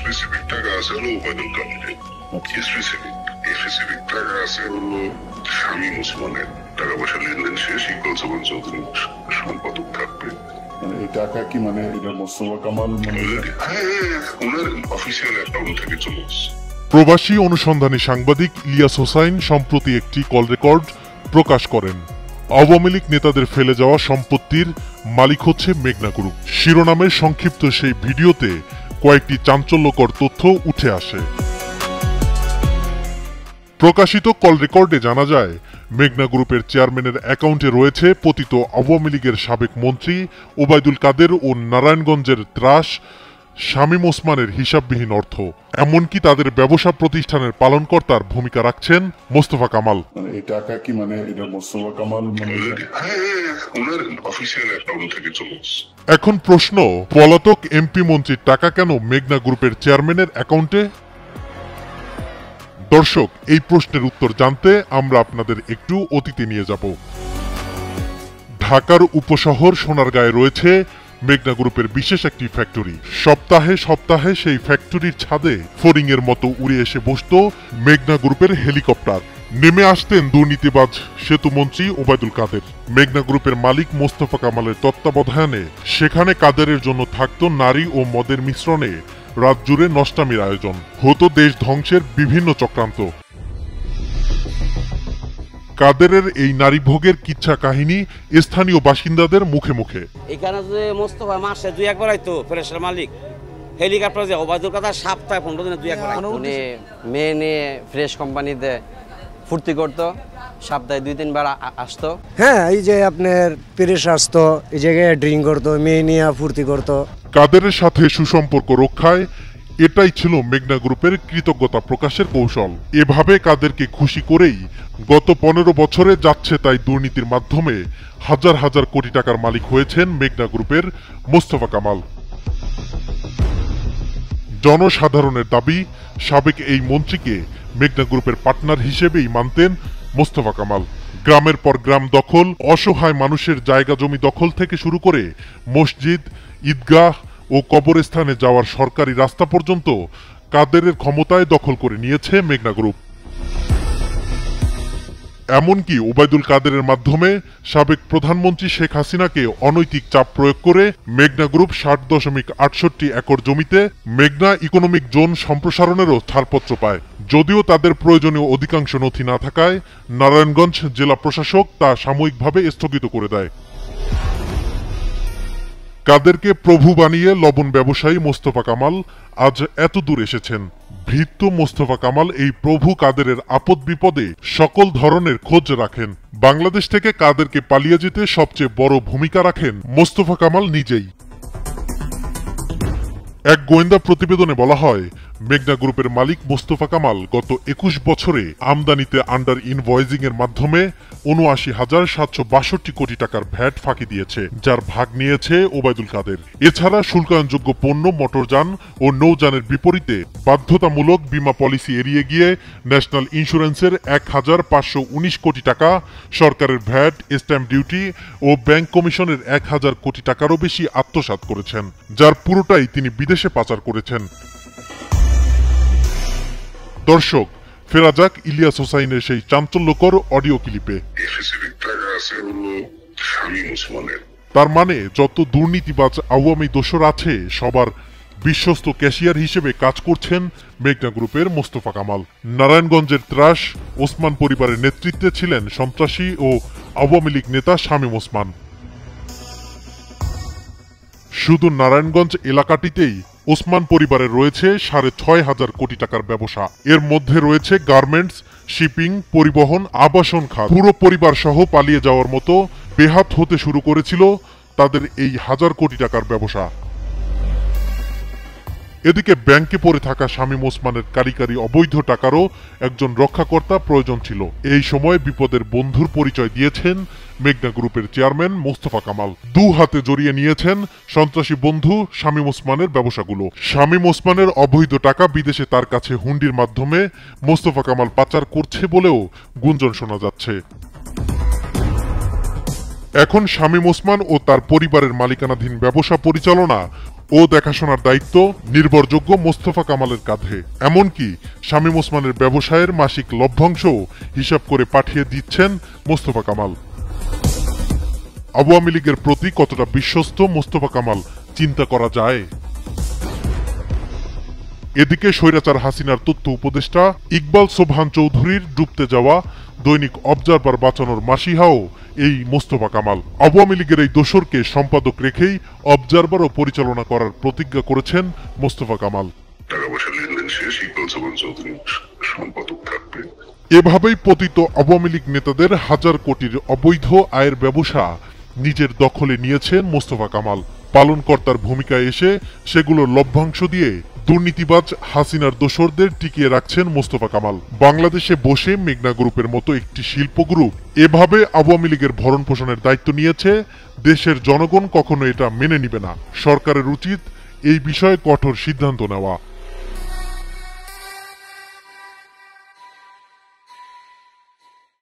Specific টাকা আছে হলো ওবায়দুল কাদের, স্পেসিফিক টাকা আছে হলো শামীম ওসমানের। টাকা পয়সা লেনদেন শেষ, ইকবাল সামান চৌধুরী সম্পাদক থাকবে। এই টাকা কি এটা মোস্তফা কামাল ওনার অফিসিয়াল অ্যাকাউন্ট থেকে চলে আসছে। প্রবাসী অনুসন্ধানী সাংবাদিক ইলিয়াস হোসাইন সম্প্রতি একটি কল রেকর্ড প্রকাশ করেন। আওয়ামী লীগ নেতাদের ফেলে যাওয়া সম্পত্তির মালিক হচ্ছে মেঘনা গ্রুপ শিরোনামের সংক্ষিপ্ত সেই ভিডিওতে কয়েকটি চাঞ্চল্যকর তথ্য উঠে আসে। প্রকাশিত কল রেকর্ডে জানা যায়, মেঘনা গ্রুপের চেয়ারম্যানের অ্যাকাউন্টে রয়েছে পতিত আওয়ামী লীগের সাবেক মন্ত্রী ওবায়দুল কাদের ও নারায়ণগঞ্জের ত্রাস শামীম ওসমানের হিসাববিহীন অর্থ। এমনকি তাদের ব্যবসা প্রতিষ্ঠানের পালনকর্তার ভূমিকা রাখছেন মোস্তফা কামাল। এই টাকা কি এটা মোস্তফা কামাল ওনার অফিসিয়াল অ্যাকাউন্ট থেকে চলে আসছে। এখন প্রশ্ন, পলাতক এমপি মন্ত্রীর টাকা কেন মেঘনা গ্রুপের চেয়ারম্যানের অ্যাকাউন্টে? দর্শক, এই প্রশ্নের উত্তর জানতে আমরা আপনাদের একটু অতীতে নিয়ে যাব। ঢাকার উপশহর সোনারগাঁয়ে রয়েছে মেঘনা গ্রুপের বিশেষ একটি ফ্যাক্টরি। সপ্তাহে সপ্তাহে সেই ফ্যাক্টরির ছাদে ফড়িং এর মতো উড়ে এসে বসত মেঘনা গ্রুপের হেলিকপ্টার। নেমে আসতেন দুর্নীতিবাজ সেতুমন্ত্রী ওবায়দুল কাদের। মেঘনা গ্রুপের মালিক মোস্তফা কামালের তত্ত্বাবধানে সেখানে কাদেরের জন্য থাকত নারী ও মদের মিশ্রণে রাত জুড়ে নষ্টামির আয়োজন। হতো দেশ ধ্বংসের বিভিন্ন চক্রান্ত। কাদেরের এই নারী ভোগের কিচ্ছা কাহিনী স্থানীয় বাসিন্দাদের মুখে মুখে। এখানে যে মোস্তফা মাসে 2-1 বার আইতো ফ্রেশের মালিক, হেলিকপ্টার যে ওবায়দুল কাদের সপ্তাহে 15 দিনে 2-1 বার। উনি মেয়ে নিয়ে ফ্রেশ কোম্পানিতে ফুর্তি করতো, সপ্তাহে 2-3 বার আসতো। হ্যাঁ, এই যে আপনার প্রেস আসতো, এই জায়গায় ড্রিঙ্ক করতো, মেয়ে নিয়ে ফুর্তি করতো। কাদেরের সাথে সুসম্পর্ক রক্ষায় এটাই ছিল মেঘনা গ্রুপের কৃতজ্ঞতা প্রকাশের কৌশল। এভাবে কাদেরকে খুশি করেই গত 15 বছরে যাচ্ছে তাই দুর্নীতির মাধ্যমে হাজার হাজার কোটি টাকার মালিক হয়েছেন মেঘনা গ্রুপের মোস্তফা কামাল। জনসাধারণের দাবি, সাবেক এই মন্ত্রীকে মেঘনা গ্রুপের পার্টনার হিসেবেই মানতেন মোস্তফা কামাল। গ্রামের পর গ্রাম দখল, অসহায় মানুষের জায়গা জমি দখল থেকে শুরু করে মসজিদ, ঈদগাহ ও কবরস্থানে যাওয়ার সরকারি রাস্তা পর্যন্ত কাদেরের ক্ষমতায় দখল করে নিয়েছে মেঘনা গ্রুপ। এমনকি ওবায়দুল কাদেরের মাধ্যমে সাবেক প্রধানমন্ত্রী শেখ হাসিনাকে অনৈতিক চাপ প্রয়োগ করে মেঘনা গ্রুপ 60.68 একর জমিতে মেঘনা ইকোনমিক জোন সম্প্রসারণেরও ছাড়পত্র পায়। যদিও তাদের প্রয়োজনীয় অধিকাংশ নথি না থাকায় নারায়ণগঞ্জ জেলা প্রশাসক তা সাময়িকভাবে স্থগিত করে দেয়। কাদেরকে প্রভু বানিয়ে লবণ ব্যবসায়ী মোস্তফা কামাল আজ এত দূর এসেছেন। ভৃত্য মোস্তফা কামাল এই প্রভু কাদেরের আপদ বিপদে সকল ধরনের খোঁজ রাখেন। বাংলাদেশ থেকে কাদেরকে পালিয়ে যেতে সবচেয়ে বড় ভূমিকা রাখেন মোস্তফা কামাল নিজেই। এক গোয়েন্দা প্রতিবেদনে বলা হয়, মেঘনা গ্রুপের মালিক মোস্তফা কামাল গত 21 বছরে আমদানিতে আন্ডার ইনভয়েসিং এর মাধ্যমে ৭৯,৭৬২ কোটি টাকার ভ্যাট ফাঁকি দিয়েছে, যার ভাগ নিয়েছে ওবায়দুল কাদের। এছাড়া শুল্কায়নযোগ্য পণ্য, মোটরযান ও নৌযানের বিপরীতে বাধ্যতামূলক বীমা পলিসি এড়িয়ে গিয়ে ন্যাশনাল ইন্স্যুরেন্সের ১,৫১৯ কোটি টাকা, সরকারের ভ্যাট, স্ট্যাম্প ডিউটি ও ব্যাংক কমিশনের ১,০০০ কোটি টাকারও বেশি আত্মসাৎ করেছেন, যার পুরোটাই তিনি বিদেশে পাচার করেছেন। দর্শক, ফেরা যাক ইলিয়াস হোসাইনের সেই চাঞ্চল্যকর অডিও ক্লিপে। তার মানে যত দুর্নীতিবাজ আওয়ামী দোসর আছে সবার বিশ্বস্ত ক্যাশিয়ার হিসেবে কাজ করছেন মেঘনা গ্রুপের মোস্তফা কামাল। নারায়ণগঞ্জের ত্রাস ওসমান পরিবারের নেতৃত্বে ছিলেন সন্ত্রাসী ও আওয়ামী লীগ নেতা শামীম ওসমান। শুধু নারায়ণগঞ্জ এলাকাটিতেই ওসমান পরিবারের রয়েছে ৬,৫০০ কোটি টাকার ব্যবসা। এর মধ্যে রয়েছে গার্মেন্টস, শিপিং, পরিবহন, আবাসন খাত। পুরো পরিবার সহ পালিয়ে যাওয়ার মতো বেহাত হতে শুরু করেছিল তাদের এই ১,০০০ কোটি টাকার ব্যবসা। এদিকে ব্যাংকে পড়ে থাকা শামীম ওসমানের কারিকারি অবৈধ টাকারও একজন রক্ষাকর্তা প্রয়োজন ছিল। এই সময় বিপদের বন্ধুর পরিচয় দিয়েছেন মেঘনা গ্রুপের চেয়ারম্যান মোস্তফা কামাল। ২ হাতে জড়িয়ে নিয়েছেন সন্ত্রাসী বন্ধু শামীম ওসমানের ব্যবসাগুলো। শামীম ওসমানের অবৈধ টাকা বিদেশে তার কাছে হুন্ডির মাধ্যমে মোস্তফা কামাল পাচার করছে বলেও গুঞ্জন শোনা যাচ্ছে। এখন শামীম ওসমান ও তার পরিবারের মালিকানাধীন ব্যবসা পরিচালনা ও দেখাশোনার দায়িত্ব নির্ভরযোগ্য মোস্তফা কামালের কাঁধে। এমনকি শামীম ওসমানের ব্যবসায়ের মাসিক লভ্যাংশ হিসাব করে পাঠিয়ে দিচ্ছেন মোস্তফা কামাল। আওয়ামী লীগের প্রতি কতটা বিশ্বস্ত মোস্তফা কামাল চিন্তা করা যায়। এদিকে স্বৈরাচার হাসিনার তথ্য উপদেষ্টা ইকবাল সোবহান চৌধুরীর ডুবতে যাওয়া দৈনিক অবজারভার বাঁচানোর মাসিহাও এই মোস্তফা কামাল। আওয়ামী লীগের এই দোসরকে সম্পাদক রেখেই অবজারভারও পরিচালনা করার প্রতিজ্ঞা করেছেন মোস্তফা কামাল। টাকা পয়সা লেনদেন শেষ, ইকবাল সোবহান চৌধুরী সম্পাদক থাকবে। এভাবেই পতিত আওয়ামী লীগ নেতাদের হাজার কোটির অবৈধ আয়ের ব্যবসা নিজের দখলে নিয়েছেন মোস্তফা কামাল। পালনকর্তার ভূমিকায় এসে সেগুলোর লভ্যাংশ দিয়ে দুর্নীতিবাজ হাসিনার দোসরদের টিকিয়ে রাখছেন মোস্তফা কামাল। বাংলাদেশে বসে মেঘনা গ্রুপের মতো একটি শিল্প গ্রুপ এভাবে আওয়ামী লীগের ভরণ পোষণের দায়িত্ব নিয়েছে। দেশের জনগণ কখনো এটা মেনে নিবে না। সরকারের উচিত এই বিষয়ে কঠোর সিদ্ধান্ত নেওয়া।